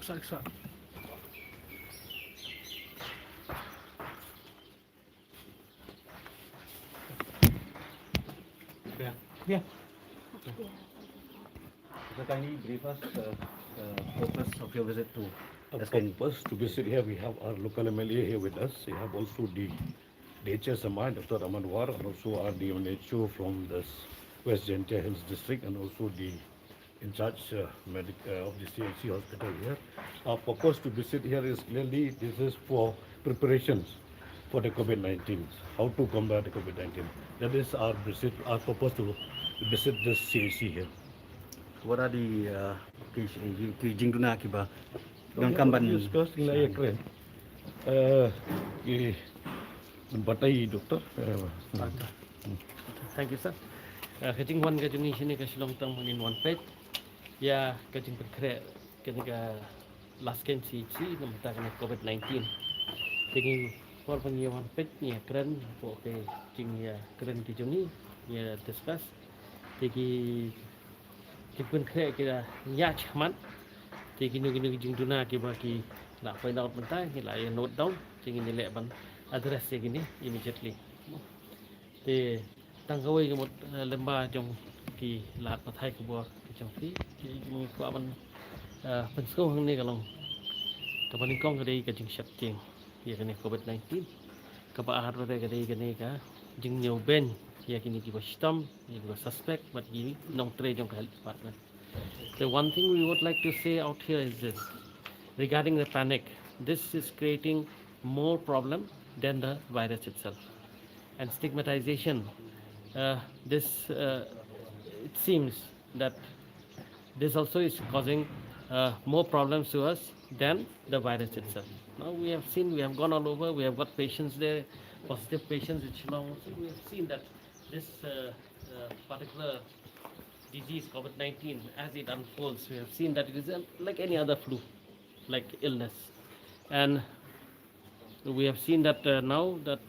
Saksa. Yeah. So kindly brief us purpose of your visit to Our Laskein. purpose to visit here, we have our local MLA here with us. We have also the DHSMI, Dr. Amanwar, and also our DMHO from the West Gentia Hills District, and also the in charge of the CHC hospital here. Our purpose to visit here is clearly this is for preparations for the COVID-19, how to combat the COVID-19. That is our visit, our purpose to visit this CHC here. What are the Jingduna Kiba? Yang Kami kamban discuss nilai keren. Batai doktor. Thank you, sir. Kajing wan kajing ni sini kasi long term in one page. Ya kajing berkreat ketika Laskein CHC nampak kena COVID-19. Jadi for punya one page ni keren, okay, jing ya keren kajing ni ya discuss. Jadi kita kreat kita nyach man. Jadi kini jing duna kita ki nak find out bentar, kita ya note down, jing ini lek ban address yang ini immediately. Thì tăng gối cái một lemba trong kỳ lạt và thay của bùa trong tí thì qua bên phần số hơn này cả lòng các bạn con cái đây cái chừng sạch tiền về cái này COVID-19 các bạn harus ada cái đây cái này cả chừng nhiều bên về cái này kita stem kita suspect but ini non trade trong health department. The one thing we would like to say out here is this regarding the panic. This is creating more problem than the virus itself. And stigmatization, it seems that this also is causing more problems to us than the virus itself. Now we have seen, we have gone all over, we have got patients there, positive patients in Shillong also. We have seen that this particular disease, COVID-19, as it unfolds, we have seen that it is like any other flu, like illness. And we have seen that now that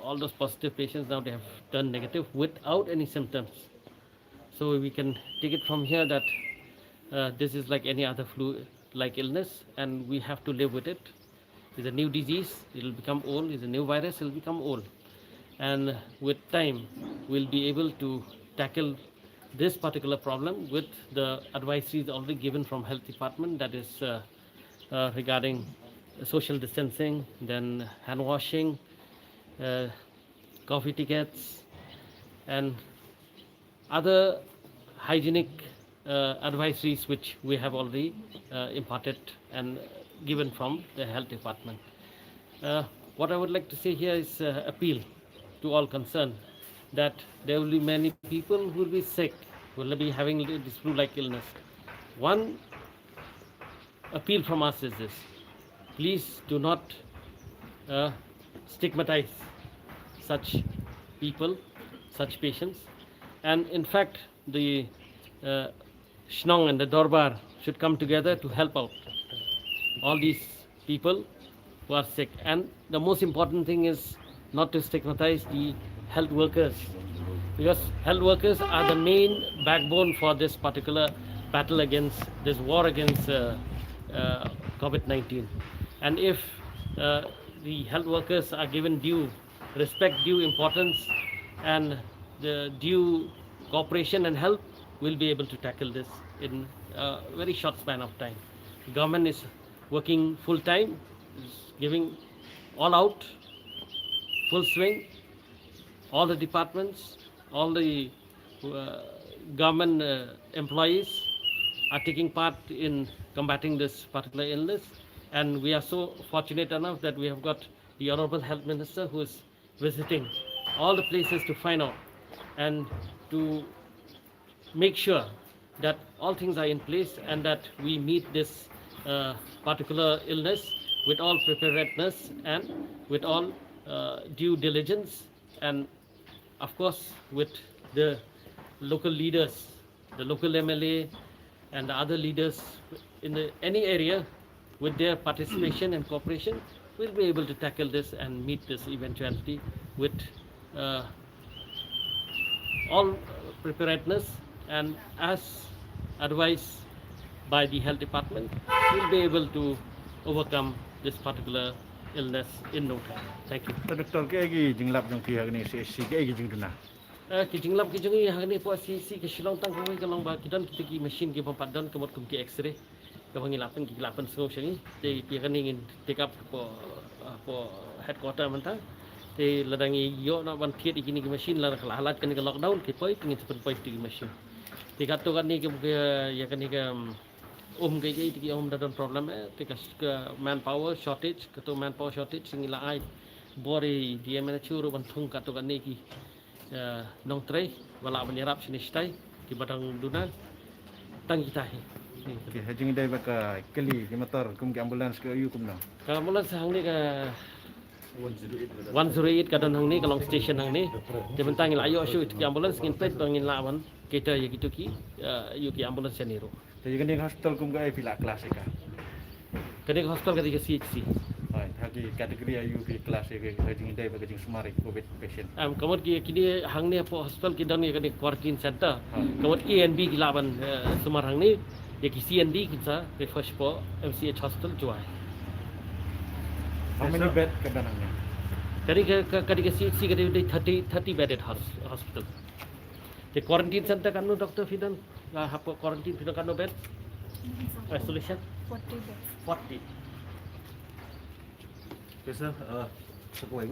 all those positive patients now they have turned negative without any symptoms. So we can take it from here that this is like any other flu-like illness, and we have to live with it. It's a new disease; it will become old. It's a new virus; it will become old. And with time, we'll be able to tackle this particular problem with the advisories already given from Health Department. That is regarding social distancing, then hand washing, coffee tickets, and other hygienic advisories which we have already imparted and given from the health department. What I would like to say here is appeal to all concerned that there will be many people who will be sick, who will be having this flu-like illness. One appeal from us is this: please do not stigmatize such people, such patients. And in fact, the Shnong and the Dorbar should come together to help out all these people who are sick. And the most important thing is not to stigmatize the health workers, because health workers are the main backbone for this particular battle against this war against COVID-19. And if the health workers are given due respect, due importance, and the due cooperation and help, we'll be able to tackle this in a very short span of time. The government is working full time, is giving all out, full swing. All the departments, all the government employees are taking part in combating this particular illness. And we are so fortunate enough that we have got the Honorable Health Minister who is visiting all the places to find out and to make sure that all things are in place and that we meet this particular illness with all preparedness and with all due diligence, and of course with the local leaders, the local MLA and the other leaders in any area. With their participation and cooperation, we'll be able to tackle this and meet this eventuality with all preparedness and as advised by the health department, will be able to overcome this particular illness in no time. Thank you. Doktor ke lagi jinglap jong pihak ni CHC ke lagi jing duna. Kijing lab kijing ni hari ni puas si ke Shillong tang kau kalau ba kidan kita ki machine ki pempat dan kemot kum ki X-ray kau ki lapan semua sini di pihak ni ingin take up po headquarter mentang di ladangi yo nak ban tiet ikini ki machine la halat kan ke lockdown ki poi ingin seperti poi ki machine di katu kan ni ke ya kan ni ke ke ki dalam problem ke manpower shortage katu manpower shortage sing la ai bori dia manachuru ban thung katu kan ni ki nong tray wala menyerap sini stai di badang dunan tang kita he Okey, hajing dai baka keli ki motor kum ki ambulans ke ayu kum na. kalau mula sahang ni ke 108 kadang hang ni kalau station hang ni dia bentang la ayo shoot ki ambulans ngin pet bangin lawan kita ya gitu ki yu ki ambulans seniro Jadi kan hospital kum ga pila kelas ka. kene hospital ketika CHC Hai, hagi kategori ayu ki kelas ke hajing dai baka jing sumari covid patient. kemudian kini hang ni apa hospital kita ni kene quarantine center kemudian ANB ki lawan sumar hang ni ya ki CND kita refresh po MCH hospital juai How many bed ke danangnya? Jadi ketika CHC ketika 30 bedded hospital. The quarantine center kan Dr. Fidan, apa quarantine Fidan kan bed? Isolation 40 beds. 40. Okay, sir. Sesuai.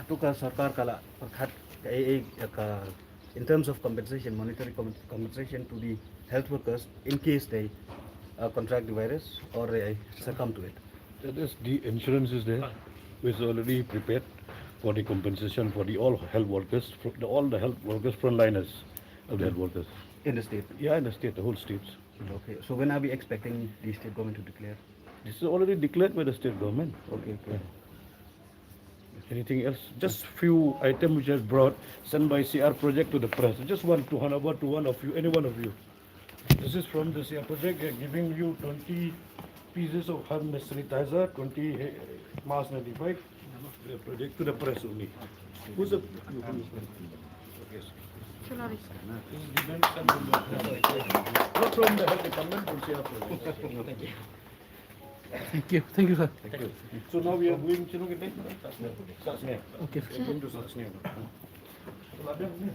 Itu ka sarkar kala perkhat in terms of compensation, monetary compensation to the health workers in case they contract the virus or they succumb to it. That is, the insurance is there, which is already prepared for the compensation for all health workers, all the health workers, frontliners of the health workers. In the state. Yeah, in the state, the whole states. Okay. So when are we expecting the state government to declare? This is already declared by the state government. Okay. Anything else? Just few items which are brought, sent by CR project to the press. Just one to hand over to one of you, any one of you. This is from the CR project. They are giving you 20 pieces of hand sanitizer, 20 mask 95. The project to the press only. Who's the? Okay. Sorry. Not from the health department, from CR project. Thank you, sir. Thank you. So now we are going to get Satsne. Okay. We are going to Satsne.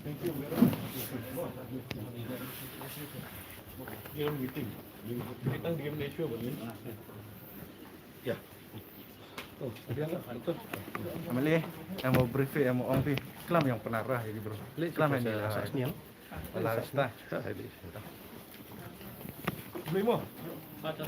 Thank you very much. We are meeting. We can give nature Yeah. Oh, biarlah. Betul. Amali, amo brief amo on pi. Kelam yang penarah jadi bro. Kelam yang di Satsniang. Laras ta. Beli mo. Macam